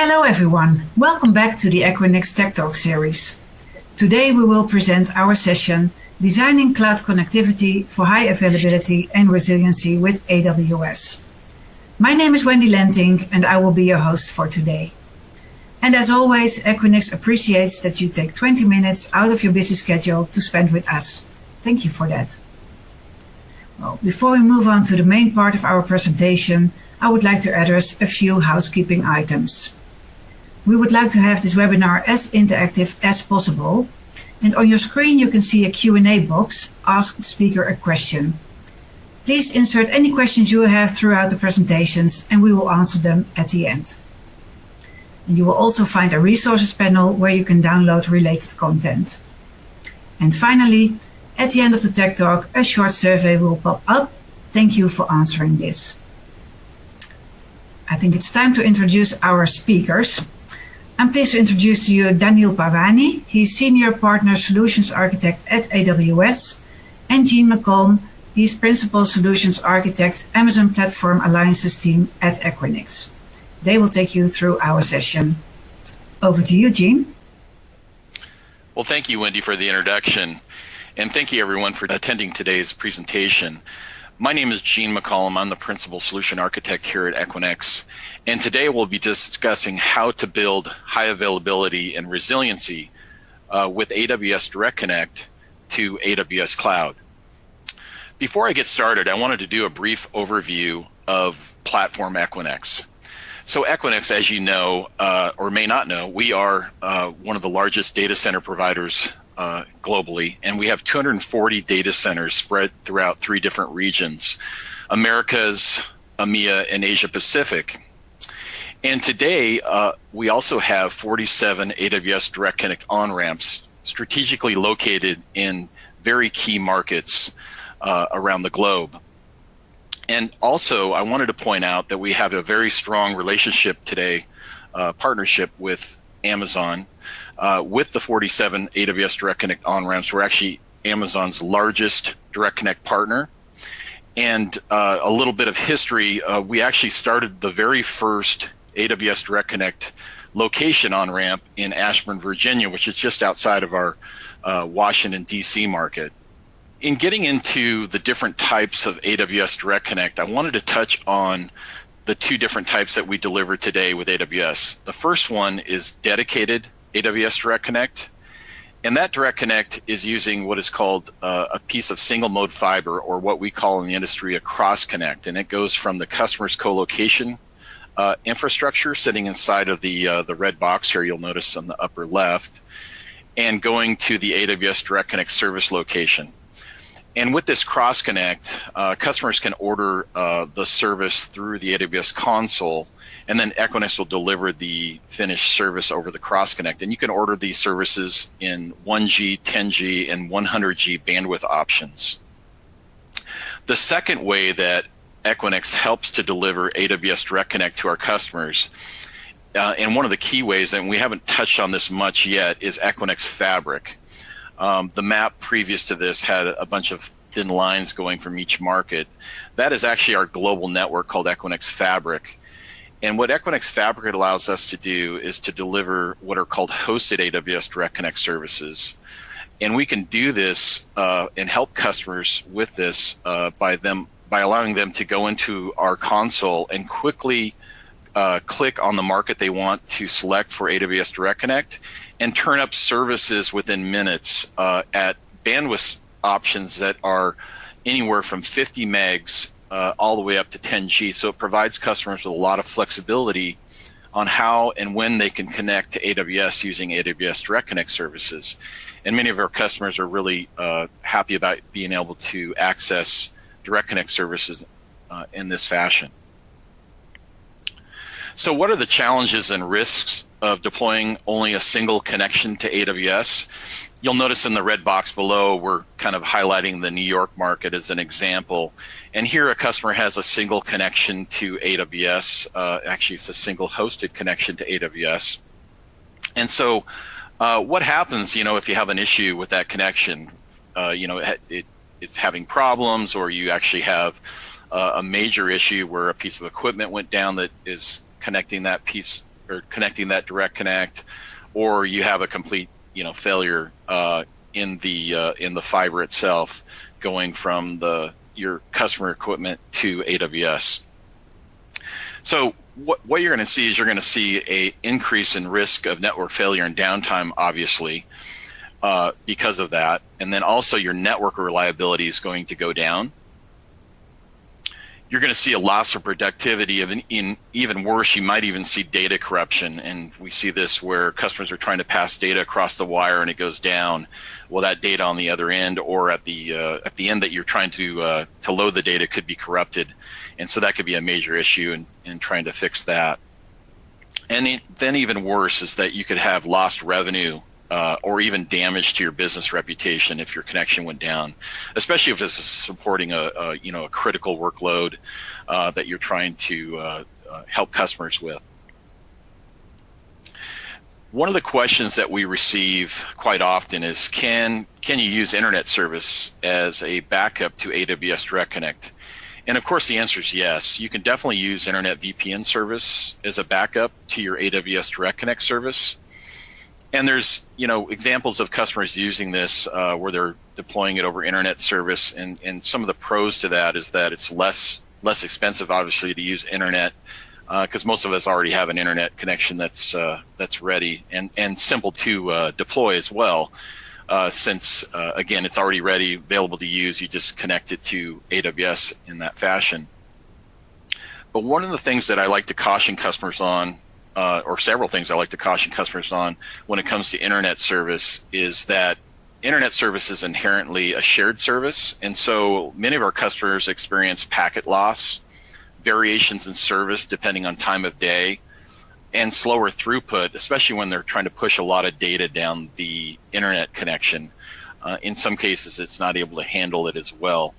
Hello everyone, welcome back to the Equinix Tech Talk series. Today we will present our session, Designing Cloud Connectivity for High Availability and Resiliency with AWS. My name is Wendy Lenting and I will be your host for today. And as always, Equinix appreciates that you take 20 minutes out of your busy schedule to spend with us. Thank you for that. Well, before we move on to the main part of our presentation, I would like to address a few housekeeping items. We would like to have this webinar as interactive as possible. And on your screen, you can see a Q&A box, Ask the Speaker a Question. Please insert any questions you have throughout the presentations and we will answer them at the end. And you will also find a resources panel where you can download related content. And finally, at the end of the Tech Talk, a short survey will pop up. Thank you for answering this. I think it's time to introduce our speakers. I'm pleased to introduce to you Daniel Pavani. He's Senior Partner Solutions Architect at AWS. And Jean McComb, he's Principal Solutions Architect, Amazon Platform Alliances Team at Equinix. They will take you through our session. Over to you, Jean. Well, thank you, Wendy, for the introduction. And thank you, everyone, for attending today's presentation. My name is Jean McCollum. I'm the Principal Solution Architect here at Equinix. And today we'll be discussing how to build high availability and resiliency with AWS Direct Connect to AWS Cloud. Before I get started, I wanted to do a brief overview of Platform Equinix. So Equinix, as you know, or may not know, we are one of the largest data center providers globally, and we have 240 data centers spread throughout 3 different regions, Americas, EMEA, and Asia Pacific. And today, we also have 47 AWS Direct Connect on-ramps strategically located in very key markets around the globe. And also, I wanted to point out that we have a very strong relationship today, partnership with Amazon. With the 47 AWS Direct Connect on-ramps, we're actually Amazon's largest Direct Connect partner. And a little bit of history, we actually started the very first AWS Direct Connect location on-ramp in Ashburn, Virginia, which is just outside of our Washington, D.C. market. In getting into the different types of AWS Direct Connect, I wanted to touch on the 2 different types that we deliver today with AWS. The first one is dedicated AWS Direct Connect, and that Direct Connect is using what is called a piece of single mode fiber, or what we call in the industry a cross connect, and it goes from the customer's co-location infrastructure sitting inside of the red box here, you'll notice on the upper left, and going to the AWS Direct Connect service location. And with this cross connect, customers can order the service through the AWS console, and then Equinix will deliver the finished service over the cross connect. And you can order these services in 1G, 10G, and 100G bandwidth options. The second way that Equinix helps to deliver AWS Direct Connect to our customers, and one of the key ways, and we haven't touched on this much yet, is Equinix Fabric. The map previous to this had a bunch of thin lines going from each market. That is actually our global network called Equinix Fabric. And what Equinix Fabric allows us to do is to deliver what are called hosted AWS Direct Connect services. And we can do this and help customers with this by allowing them to go into our console and quickly click on the market they want to select for AWS Direct Connect and turn up services within minutes at bandwidth options that are anywhere from 50 megs all the way up to 10G. So it provides customers with a lot of flexibility on how and when they can connect to AWS using AWS Direct Connect services. And many of our customers are really happy about being able to access Direct Connect services in this fashion. So what are the challenges and risks of deploying only a single connection to AWS? You'll notice in the red box below, we're kind of highlighting the New York market as an example. And here a customer has a single connection to AWS. Actually, it's a single hosted connection to AWS. And so what happens, if you have an issue with that connection, it's having problems, or you actually have a major issue where a piece of equipment went down that is connecting that piece or connecting that direct connect, or you have a complete failure in the fiber itself going from your customer equipment to AWS. So what you're going to see is you're going to see a increase in risk of network failure and downtime, obviously, because of that. And then also your network reliability is going to go down. You're going to see a loss of productivity. Even worse, you might even see data corruption. And we see this where customers are trying to pass data across the wire and it goes down. Well, that data on the other end or at the end that you're trying to load the data could be corrupted. And so that could be a major issue in trying to fix that. And then even worse is that you could have lost revenue or even damage to your business reputation if your connection went down, especially if this is supporting a critical workload that you're trying to help customers with. One of the questions that we receive quite often is, can you use internet service as a backup to AWS Direct Connect? And of course, the answer is yes. You can definitely use internet VPN service as a backup to your AWS Direct Connect service. And there's, examples of customers using this where they're deploying it over internet service. And some of the pros to that is that it's less expensive, obviously, to use internet because most of us already have an internet connection that's ready and simple to deploy as well. Since, again, it's already ready, available to use, you just connect it to AWS in that fashion. But one of the things that I like to caution customers on, or several things I like to caution customers on when it comes to internet service, is that internet service is inherently a shared service. And so many of our customers experience packet loss, variations in service depending on time of day, and slower throughput, especially when they're trying to push a lot of data down the internet connection. In some cases, it's not able to handle it as well.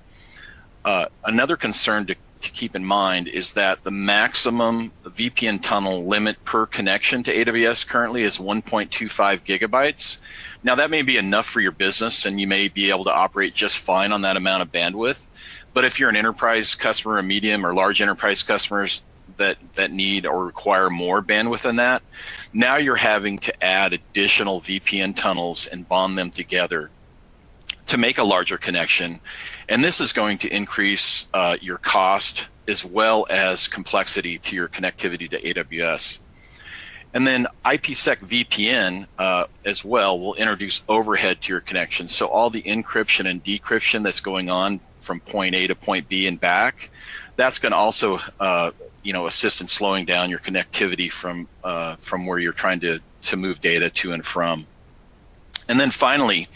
Another concern to keep in mind is that the maximum VPN tunnel limit per connection to AWS currently is 1.25 gigabytes. Now, that may be enough for your business, and you may be able to operate just fine on that amount of bandwidth. But if you're an enterprise customer, a medium or large enterprise customers that need or require more bandwidth than that, now you're having to add additional VPN tunnels and bond them together to make a larger connection. And this is going to increase your cost as well as complexity to your connectivity to AWS. And then IPsec VPN as well will introduce overhead to your connection. So all the encryption and decryption that's going on from point A to point B and back, that's going to also assist in slowing down your connectivity from where you're trying to move data to and from. And then finally,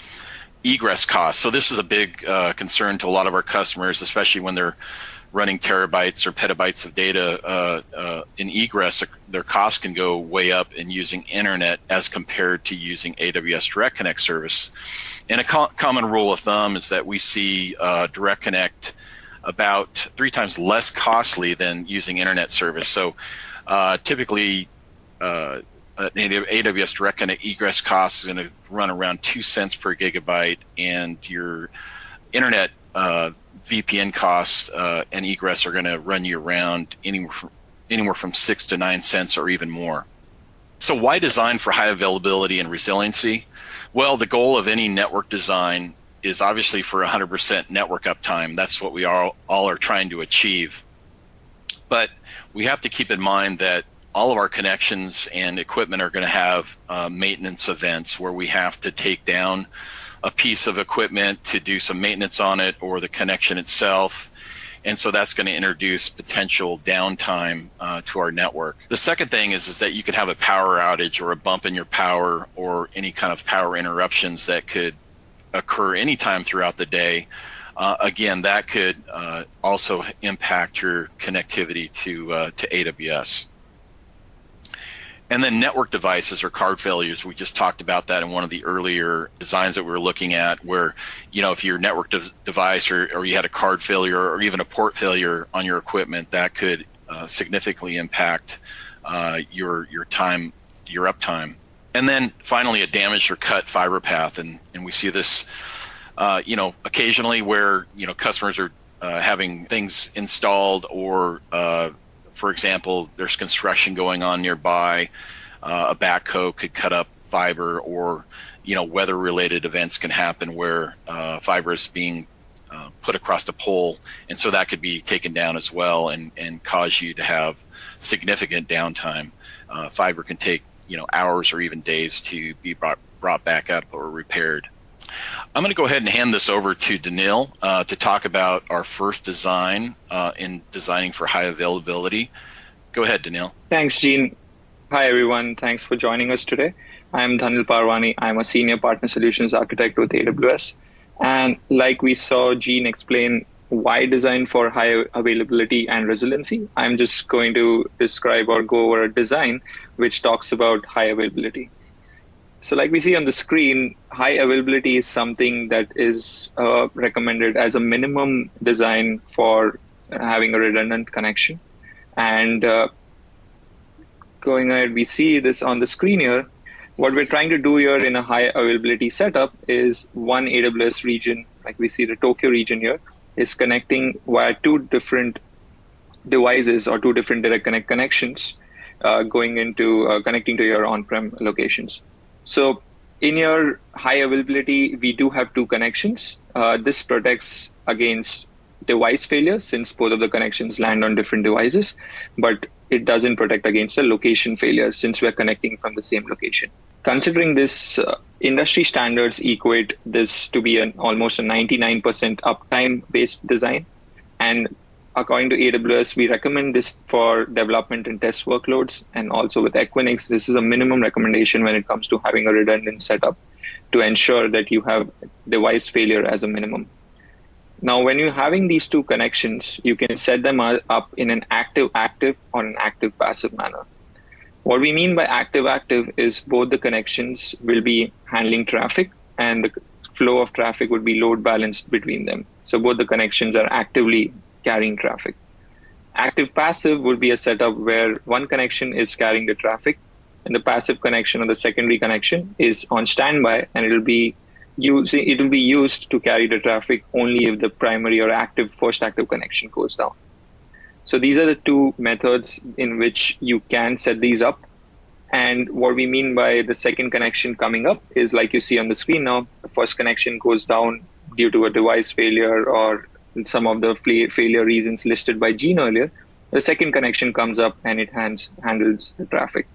egress costs. So this is a big concern to a lot of our customers, especially when they're running terabytes or petabytes of data in egress. Their costs can go way up in using internet as compared to using AWS Direct Connect service. And a common rule of thumb is that we see Direct Connect about 3 times less costly than using internet service. So typically, AWS Direct Connect egress cost is going to run around 2 cents per gigabyte, and your internet VPN costs and egress are going to run you around anywhere from 6 to 9 cents or even more. So why design for high availability and resiliency? Well, the goal of any network design is obviously for 100% network uptime. That's what we all are trying to achieve. But we have to keep in mind that all of our connections and equipment are going to have maintenance events where we have to take down a piece of equipment to do some maintenance on it or the connection itself. And so that's going to introduce potential downtime to our network. The second thing is that you could have a power outage or a bump in your power or any kind of power interruptions that could occur anytime throughout the day. Again, that could also impact your connectivity to AWS. And then network devices or card failures. We just talked about that in one of the earlier designs that we were looking at, where, if your network device or you had a card failure or even a port failure on your equipment, that could significantly impact your uptime. And then finally, a damaged or cut fiber path. And we see this, occasionally where, customers are having things installed or for example, there's construction going on nearby, a backhoe could cut up fiber, or weather-related events can happen where fiber is being put across the pole, and so that could be taken down as well and cause you to have significant downtime. Fiber can take hours or even days to be brought back up or repaired. I'm going to go ahead and hand this over to Danil to talk about our first design in designing for high availability. Go ahead, Danil. Thanks, Gene. Hi, everyone. Thanks for joining us today. I'm Dhanil Parwani. I'm a Senior Partner Solutions Architect with AWS. And like we saw Gene explain why design for high availability and resiliency, I'm just going to describe or go over a design which talks about high availability. So like we see on the screen, high availability is something that is recommended as a minimum design for having a redundant connection. And going ahead, we see this on the screen here. What we're trying to do here in a high availability setup is one AWS region, like we see the Tokyo region here, is connecting via two different devices or two different direct connect connections going into connecting to your on-prem locations. So in your high availability, we do have two connections. This protects against device failure since both of the connections land on different devices, but it doesn't protect against a location failure since we're connecting from the same location. Considering this, industry standards equate this to be almost a 99% uptime based design. And according to AWS, we recommend this for development and test workloads. And also with Equinix, this is a minimum recommendation when it comes to having a redundant setup to ensure that you have device failure as a minimum. Now, when you're having these two connections, you can set them up in an active-active or an active-passive manner. What we mean by active-active is both the connections will be handling traffic and the flow of traffic would be load balanced between them. So both the connections are actively carrying traffic. Active-passive would be a setup where one connection is carrying the traffic and the passive connection or the secondary connection is on standby, and it will be used to carry the traffic only if the primary or first active connection goes down. So these are the two methods in which you can set these up. And what we mean by the second connection coming up is like you see on the screen now, the first connection goes down due to a device failure or some of the failure reasons listed by Gene earlier. The second connection comes up and it handles the traffic.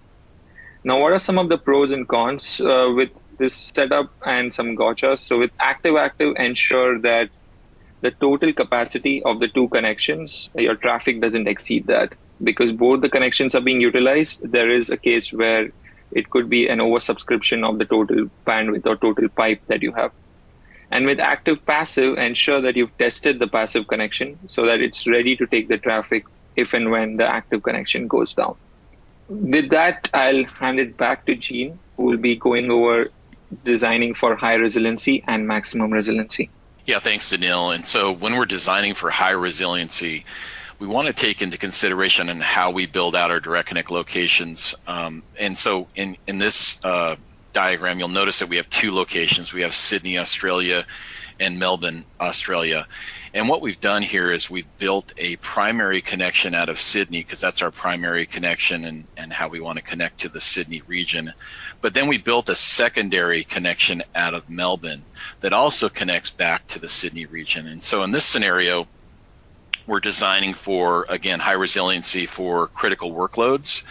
Now, what are some of the pros and cons with this setup and some gotchas? So with active-active, ensure that the total capacity of the two connections, your traffic doesn't exceed that. Because both the connections are being utilized, there is a case where it could be an oversubscription of the total bandwidth or total pipe that you have. And with active-passive, ensure that you've tested the passive connection so that it's ready to take the traffic if and when the active connection goes down. With that, I'll hand it back to Gene, who will be going over designing for high resiliency and maximum resiliency. Yeah, thanks, Danil. And so when we're designing for high resiliency, we want to take into consideration in how we build out our direct connect locations. And so in this diagram, you'll notice that we have two locations. We have Sydney, Australia, and Melbourne, Australia. And what we've done here is we've built a primary connection out of Sydney because that's our primary connection and how we want to connect to the Sydney region. But then we built a secondary connection out of Melbourne that also connects back to the Sydney region. And so in this scenario, we're designing for, again, high resiliency for critical workloads.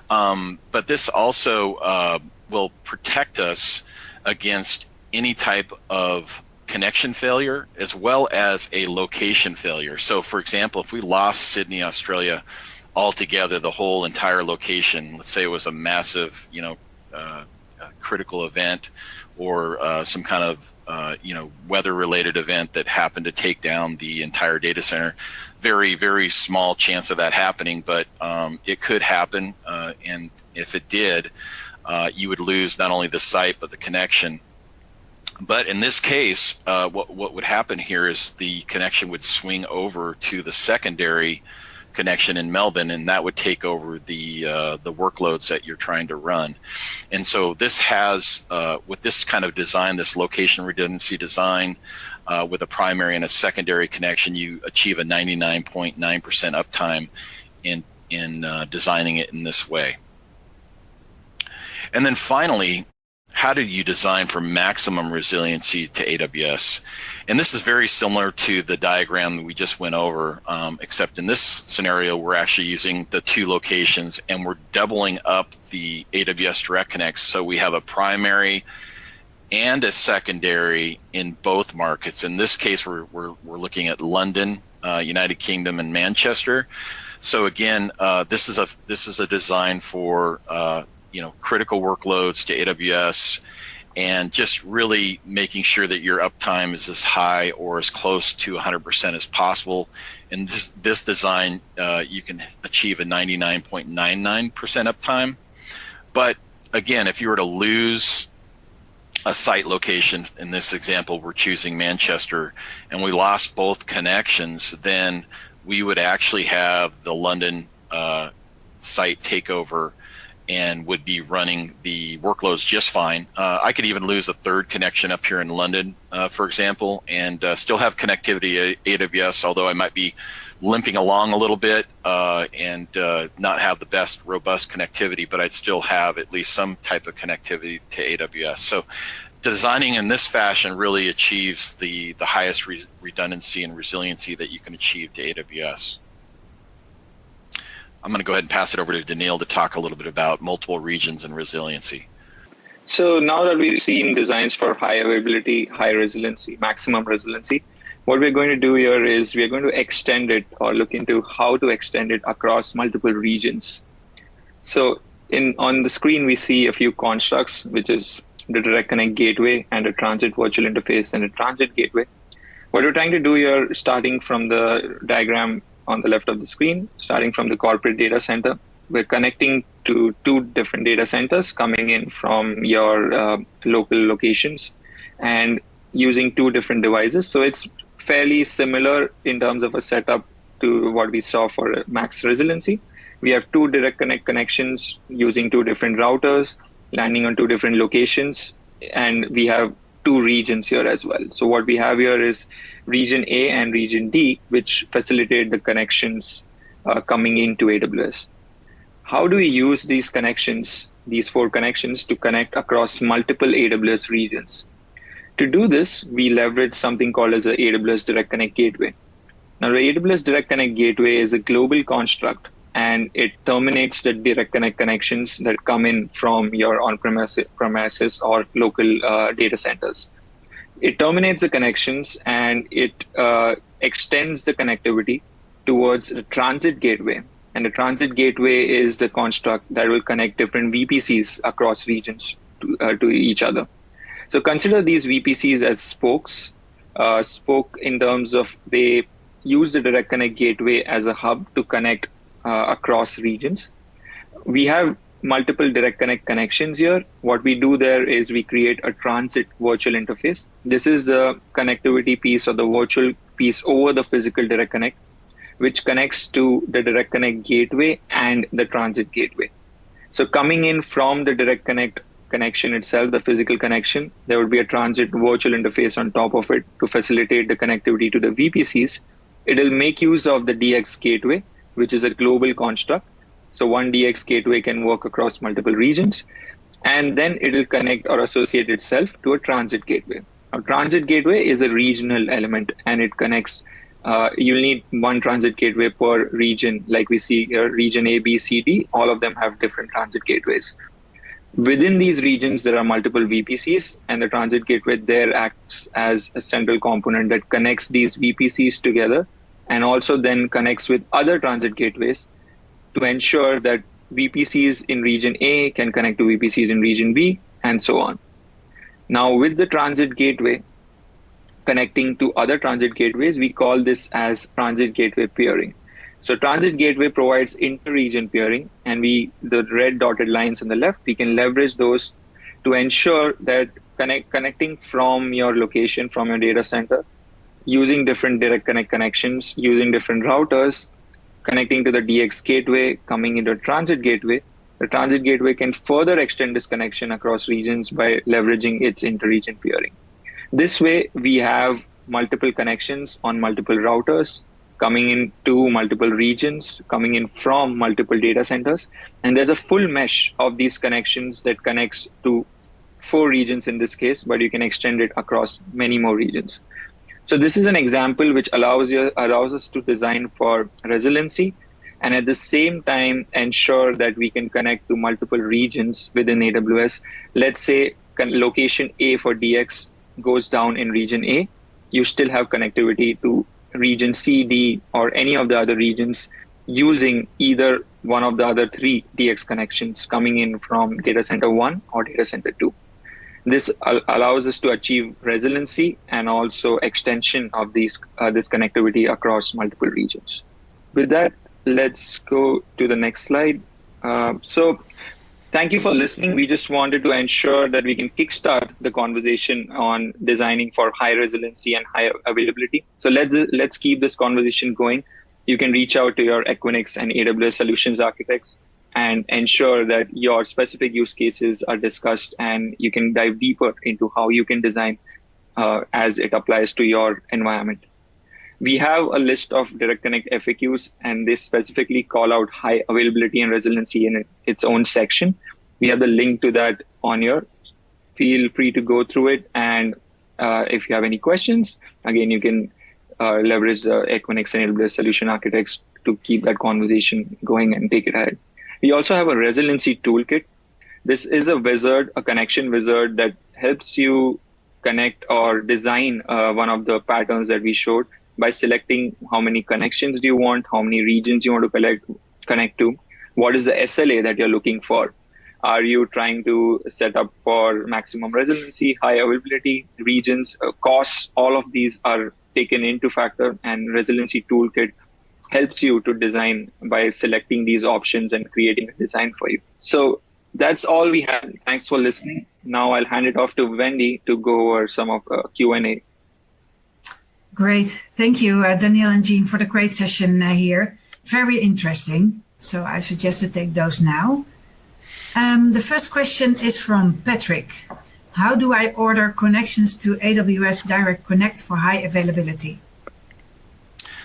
But this also will protect us against any type of connection failure as well as a location failure. So for example, if we lost Sydney, Australia altogether, the whole entire location, let's say it was a massive, critical event or some kind of, weather-related event that happened to take down the entire data center, very, very small chance of that happening, but it could happen. And if it did, you would lose not only the site, but the connection. But in this case, what would happen here is the connection would swing over to the secondary connection in Melbourne, and that would take over the workloads that you're trying to run. And so this has, with this kind of design, this location redundancy design, with a primary and a secondary connection, you achieve a 99.9% uptime in designing it in this way. And then finally, how do you design for maximum resiliency to AWS? And this is very similar to the diagram that we just went over, except in this scenario, we're actually using the two locations and we're doubling up the AWS Direct Connects. So we have a primary and a secondary in both markets. In this case, we're looking at London, United Kingdom, and Manchester. So again, this is a design for critical workloads to AWS, and just really making sure that your uptime is as high or as close to 100% as possible. In this design, you can achieve a 99.99% uptime. But again, if you were to lose a site location, in this example, we're choosing Manchester, and we lost both connections, then we would actually have the London site takeover and would be running the workloads just fine. I could even lose a third connection up here in London, for example, and still have connectivity at AWS, although I might be limping along a little bit and not have the best robust connectivity, but I'd still have at least some type of connectivity to AWS. So designing in this fashion really achieves the highest redundancy and resiliency that you can achieve to AWS. I'm going to go ahead and pass it over to Daniil to talk a little bit about multiple regions and resiliency. So now that we've seen designs for high availability, high resiliency, maximum resiliency, what we're going to do here is we're going to extend it or look into how to extend it across multiple regions. So on the screen, we see a few constructs, which is the Direct Connect gateway and a transit virtual interface and a transit gateway. What we're trying to do here, starting from the diagram on the left of the screen, starting from the corporate data center, we're connecting to two different data centers coming in from your local locations and using two different devices. So it's fairly similar in terms of a setup to what we saw for max resiliency. We have two direct connect connections using two different routers, landing on two different locations, and we have two regions here as well. So what we have here is region A and region D, which facilitate the connections coming into AWS. How do we use these connections, these four connections, to connect across multiple AWS regions? To do this, we leverage something called as the AWS Direct Connect gateway. Now, the AWS Direct Connect gateway is a global construct, and it terminates the Direct Connect connections that come in from your on-premises or local data centers. It terminates the connections and it extends the connectivity towards the transit gateway. And the transit gateway is the construct that will connect different VPCs across regions to each other. So consider these VPCs as spokes. Spoke in terms of they use the Direct Connect gateway as a hub to connect across regions. We have multiple Direct Connect connections here. What we do there is we create a transit virtual interface. This is the connectivity piece or the virtual piece over the physical Direct Connect, which connects to the Direct Connect gateway and the transit gateway. So coming in from the Direct Connect connection itself, the physical connection, there would be a transit virtual interface on top of it to facilitate the connectivity to the VPCs. It'll make use of the DX gateway, which is a global construct. So one DX gateway can work across multiple regions, and then it'll connect or associate itself to a transit gateway. A transit gateway is a regional element, and it connects. You'll need one transit gateway per region, like we see here, region A, B, C, D. All of them have different transit gateways. Within these regions, there are multiple VPCs, and the transit gateway there acts as a central component that connects these VPCs together, and also then connects with other transit gateways to ensure that VPCs in region A can connect to VPCs in region B, and so on. Now, with the transit gateway connecting to other transit gateways, we call this as transit gateway peering. So transit gateway provides inter-region peering, and the red dotted lines on the left, we can leverage those to ensure that connecting from your location, from your data center, using different Direct Connect connections, using different routers, connecting to the DX gateway, coming into a transit gateway. The transit gateway can further extend this connection across regions by leveraging its inter-region peering. This way, we have multiple connections on multiple routers coming into multiple regions, coming in from multiple data centers. And there's a full mesh of these connections that connects to 4 regions in this case, but you can extend it across many more regions. So this is an example which allows us to design for resiliency and at the same time ensure that we can connect to multiple regions within AWS. Let's say location A for DX goes down in region A, you still have connectivity to region C, D, or any of the other regions using either one of the other 3 DX connections coming in from data center 1 or data center 2. This allows us to achieve resiliency and also extension of this connectivity across multiple regions. With that, let's go to the next slide. So thank you for listening. We just wanted to ensure that we can kickstart the conversation on designing for high resiliency and high availability. So let's keep this conversation going. You can reach out to your Equinix and AWS solutions architects and ensure that your specific use cases are discussed and you can dive deeper into how you can design as it applies to your environment. We have a list of Direct Connect FAQs, and they specifically call out high availability and resiliency in its own section. We have the link to that on here. Feel free to go through it. And if you have any questions, again, you can leverage the Equinix and AWS solution architects to keep that conversation going and take it ahead. We also have a resiliency toolkit. This is a wizard, a connection wizard that helps you connect or design one of the patterns that we showed by selecting how many connections do you want, how many regions you want to connect to, what is the SLA that you're looking for. Are you trying to set up for maximum resiliency, high availability, regions, costs? All of these are taken into factor, and resiliency toolkit helps you to design by selecting these options and creating a design for you. So that's all we have. Thanks for listening. Now I'll hand it off to Wendy to go over some of Q&A. Great. Thank you, Daniel and Jean, for the great session here. Very interesting. So I suggest to take those now. The first question is from Patrick. How do I order connections to AWS Direct Connect for high availability?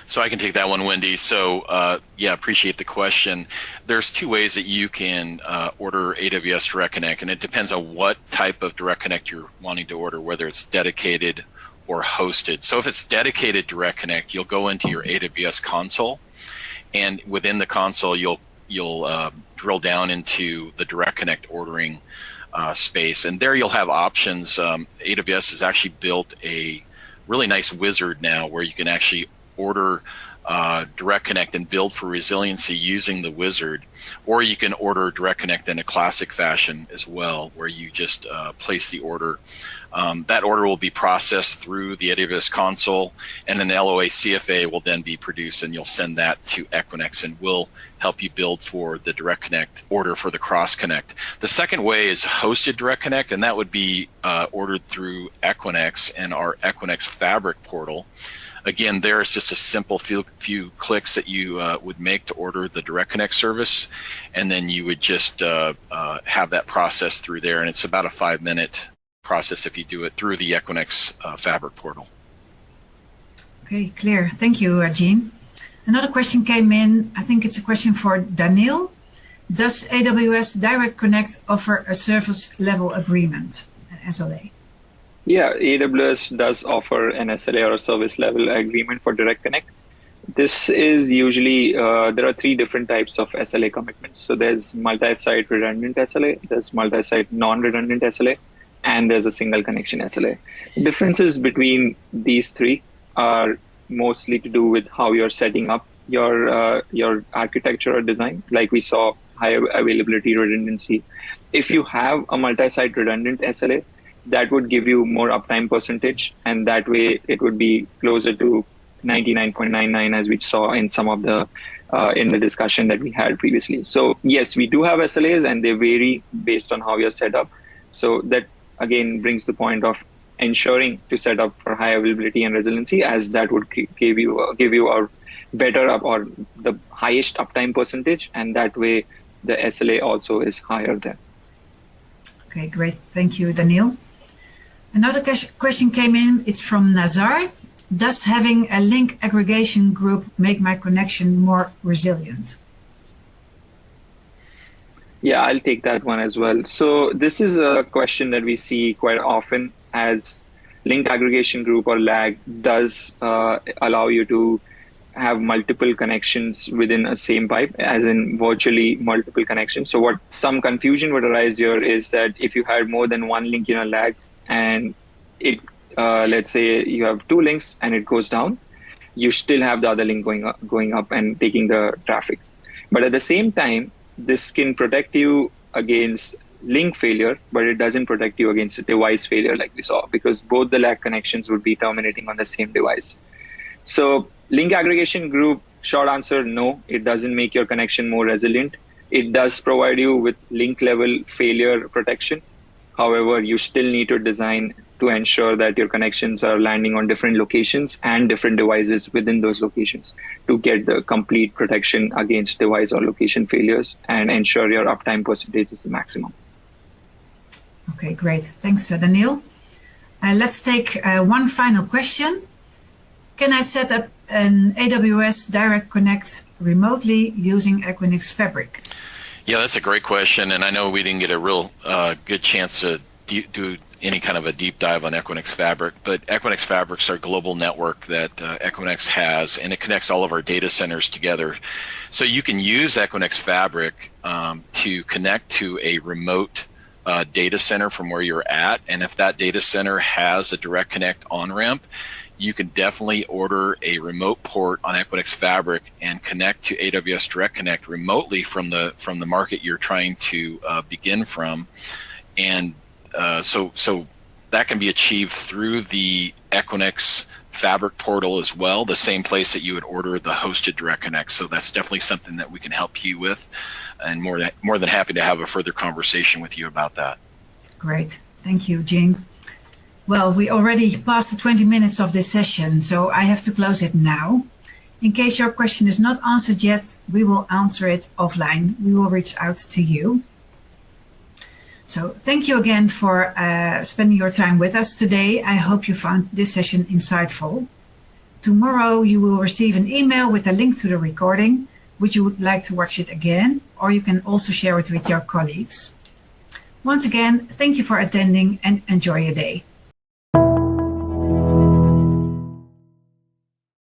So I can take that one, Wendy. So yeah, appreciate the question. There's 2 ways that you can order AWS Direct Connect, and it depends on what type of Direct Connect you're wanting to order, whether it's dedicated or hosted. So if it's dedicated Direct Connect, you'll go into your AWS console, and within the console, you'll drill down into the Direct Connect ordering space, and there you'll have options. AWS has actually built a really nice wizard now where you can actually order Direct Connect and build for resiliency using the wizard, or you can order Direct Connect in a classic fashion as well, where you just place the order. That order will be processed through the AWS console, and an LOA CFA will then be produced, and you'll send that to Equinix, and we'll help you build for the Direct Connect order for the cross connect. The second way is hosted Direct Connect, and that would be ordered through Equinix and our Equinix Fabric portal. Again, there is just a simple few clicks that you would make to order the Direct Connect service, and then you would just have that process through there, and it's about a 5-minute process if you do it through the Equinix Fabric portal. Okay, clear. Thank you, Jean. Another question came in. I think it's a question for Daniel. Does AWS Direct Connect offer a service level agreement, SLA? Yeah, AWS does offer an SLA or a service level agreement for Direct Connect. This is usually, there are 3 different types of SLA commitments. So there's multi-site redundant SLA, there's multi-site non-redundant SLA, and there's a single connection SLA. The differences between these 3 are mostly to do with how you're setting up your architecture or design. Like we saw, high availability, redundancy. If you have a multi-site redundant SLA, that would give you more uptime percentage, and that way it would be closer to 99.99 as we saw in some of the in the discussion that we had previously. So yes, we do have SLAs, and they vary based on how you're set up. So that again brings the point of ensuring to set up for high availability and resiliency, as that would give you a better or the highest uptime percentage, and that way the SLA also is higher there. Okay, great. Thank you, Daniel. Another question came in. It's from Nazar. Does having a link aggregation group make my connection more resilient? Yeah, I'll take that one as well. So this is a question that we see quite often, as link aggregation group or lag does allow you to have multiple connections within a same pipe, as in virtually multiple connections. So what some confusion would arise here is that if you had more than one link in a lag, and it let's say you have two links and it goes down, you still have the other link going up and taking the traffic. But at the same time, this can protect you against link failure, but it doesn't protect you against a device failure like we saw, because both the lag connections would be terminating on the same device. So link aggregation group, short answer, no, it doesn't make your connection more resilient. It does provide you with link level failure protection. However, you still need to design to ensure that your connections are landing on different locations and different devices within those locations to get the complete protection against device or location failures and ensure your uptime percentage is the maximum. Okay, great. Thanks, Daniel. Let's take one final question. Can I set up an AWS Direct Connect remotely using Equinix Fabric? Yeah, that's a great question, and I know we didn't get a real good chance to do any kind of a deep dive on Equinix Fabric, but Equinix Fabric's our global network that Equinix has, and it connects all of our data centers together. So you can use Equinix Fabric to connect to a remote data center from where you're at, and if that data center has a direct connect on-ramp, you can definitely order a remote port on Equinix Fabric and connect to AWS Direct Connect remotely from the market you're trying to begin from. And so that can be achieved through the Equinix Fabric portal as well, the same place that you would order the hosted Direct Connect. So that's definitely something that we can help you with, and more than happy to have a further conversation with you about that. Great. Thank you, Gene. Well, we already passed the 20 minutes of this session, so I have to close it now. In case your question is not answered yet, we will answer it offline. We will reach out to you. So thank you again for spending your time with us today. I hope you found this session insightful. Tomorrow you will receive an email with a link to the recording. Would you like to watch it again? Or you can also share it with your colleagues. Once again, thank you for attending and enjoy your day.